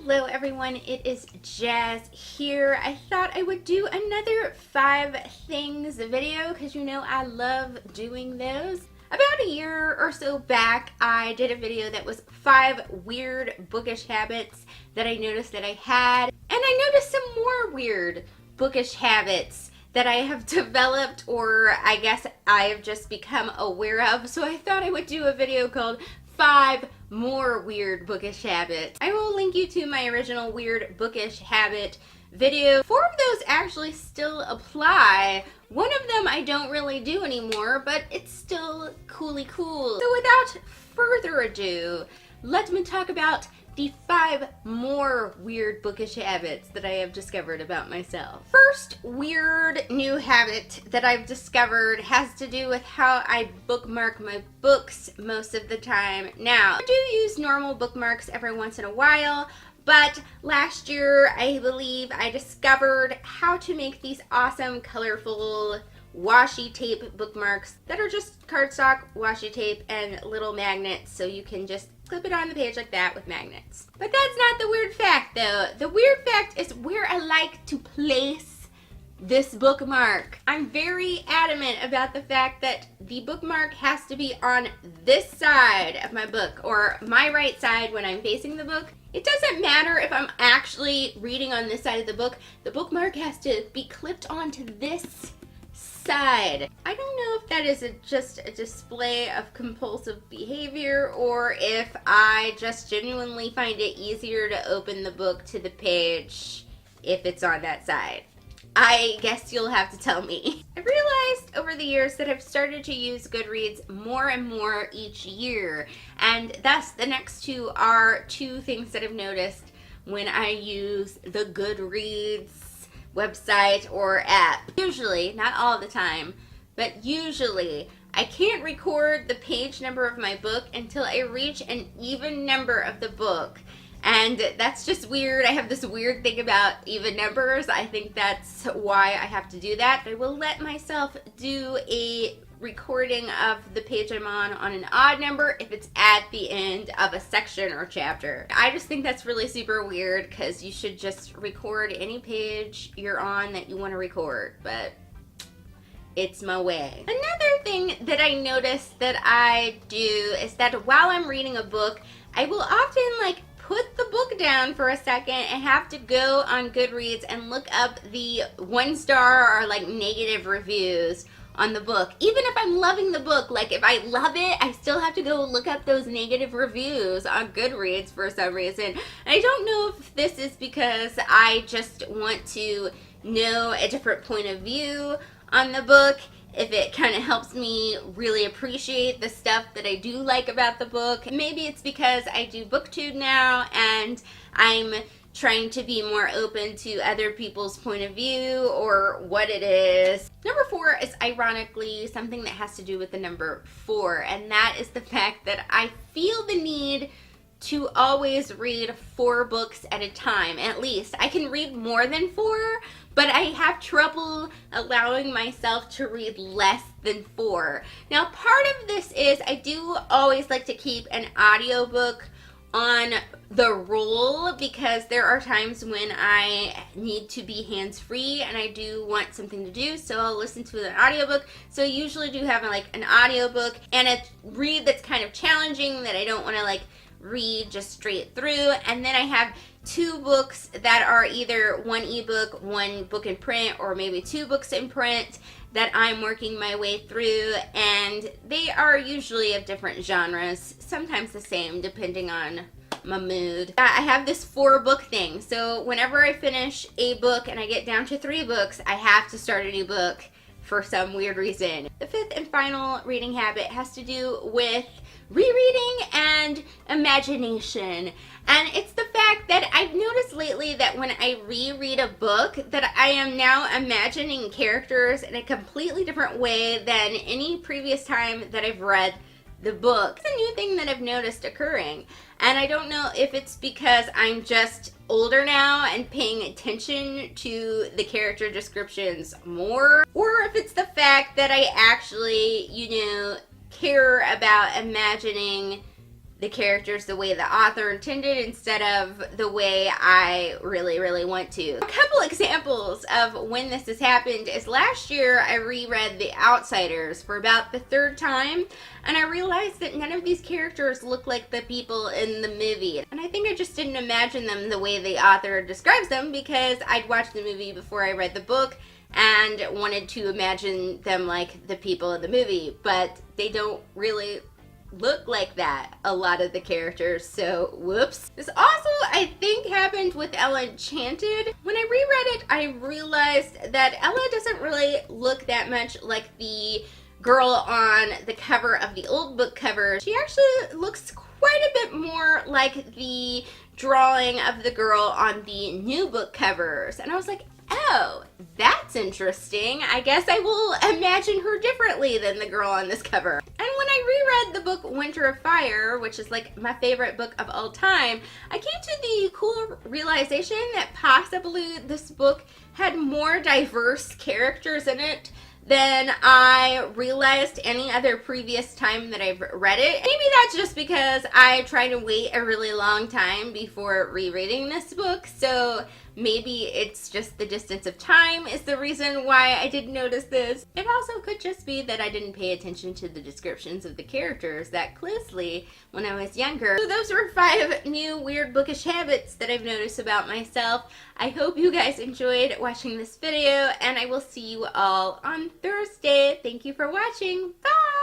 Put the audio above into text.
Hello everyone, it is Jazz here. I thought I would do another 5 things video because you know I love doing those. About a year or so back, I did a video that was 5 weird bookish habits that I noticed that I had. And I noticed some more weird bookish habits that I have developed, or I guess I have just become aware of. So I thought I would do a video called 5 more weird bookish habits. I will link you to my original weird bookish habit video. 4 of those actually still apply. One of them I don't really do anymore, but it's still cool. So without further ado, let me talk about the 5 more weird bookish habits that I have discovered about myself. First weird new habit that I've discovered has to do with how I bookmark my books most of the time. Now, I do use normal bookmarks every once in a while, but last year I believe I discovered how to make these awesome, colorful washi tape bookmarks that are just cardstock, washi tape, and little magnets, so you can just clip it on the page like that with magnets. But that's not the weird fact though. The weird fact is where I like to place this bookmark. I'm very adamant about the fact that the bookmark has to be on this side of my book, or my right side when I'm facing the book. It doesn't matter if I'm actually reading on this side of the book. The bookmark has to be clipped onto this side. I don't know if that is just a display of compulsive behavior, or if I just genuinely find it easier to open the book to the page if it's on that side. I guess you'll have to tell me. I've realized over the years that I've started to use Goodreads more and more each year, and thus the next 2 are 2 things that I've noticed when I use the Goodreads website or app. Usually, not all the time, but usually I can't record the page number of my book until I reach an even number of the book. And that's just weird. I have this weird thing about even numbers. I think that's why I have to do that. I will let myself do a recording of the page I'm on an odd number if it's at the end of a section or chapter. I just think that's really super weird because you should just record any page you're on that you want to record, but it's my way. Another thing that I notice that I do is that while I'm reading a book, I will often put the book down for a second and have to go on Goodreads and look up the 1-star or negative reviews on the book. Even if I'm loving the book, if I love it, I still have to go look up those negative reviews on Goodreads for some reason. And I don't know if this is because I just want to know a different point of view on the book, if it kind of helps me really appreciate the stuff that I do like about the book. Maybe it's because I do BookTube now and I'm trying to be more open to other people's point of view, or what it is. Number 4 is ironically something that has to do with the number 4, and that is the fact that I feel the need to always read 4 books at a time, at least. I can read more than 4, but I have trouble allowing myself to read less than 4. Now, part of this is I do always like to keep an audiobook on the roll because there are times when I need to be hands-free and I do want something to do, so I'll listen to an audiobook. So I usually do have an audiobook and a read that's kind of challenging that I don't want to read just straight through. And then I have 2 books that are either 1 ebook, 1 book in print, or maybe 2 books in print that I'm working my way through, and they are usually of different genres, sometimes the same depending on my mood. I have this 4 book thing, so whenever I finish a book and I get down to 3 books, I have to start a new book for some weird reason. The 5th and final reading habit has to do with rereading and imagination. And it's the fact that I've noticed lately that when I reread a book that I am now imagining characters in a completely different way than any previous time that I've read the book. It's a new thing that I've noticed occurring. And I don't know if it's because I'm just older now and paying attention to the character descriptions more, or if it's the fact that I actually, care about imagining the characters the way the author intended instead of the way I really want to. A couple examples of when this has happened is last year I reread The Outsiders for about the third time, and I realized that none of these characters look like the people in the movie. And I think I just didn't imagine them the way the author describes them because I'd watched the movie before I read the book and wanted to imagine them like the people in the movie, but they don't really look like that, a lot of the characters, so whoops. This also, I think, happened with Ella Enchanted. When I reread it, I realized that Ella doesn't really look that much like the girl on the cover of the old book cover. She actually looks quite a bit more like the drawing of the girl on the new book covers, and I was like, oh, that's interesting. I guess I will imagine her differently than the girl on this cover. And when I reread the book Winter of Fire, which is like my favorite book of all time, I came to the cool realization that possibly this book had more diverse characters in it than I realized any other previous time that I've read it. Maybe that's just because I try to wait a really long time before rereading this book, so maybe it's just the distance of time is the reason why I didn't notice this. It also could just be that I didn't pay attention to the descriptions of the characters that closely when I was younger. So those were 5 new weird bookish habits that I've noticed about myself. I hope you guys enjoyed watching this video, and I will see you all on Thursday. Thank you for watching. Bye!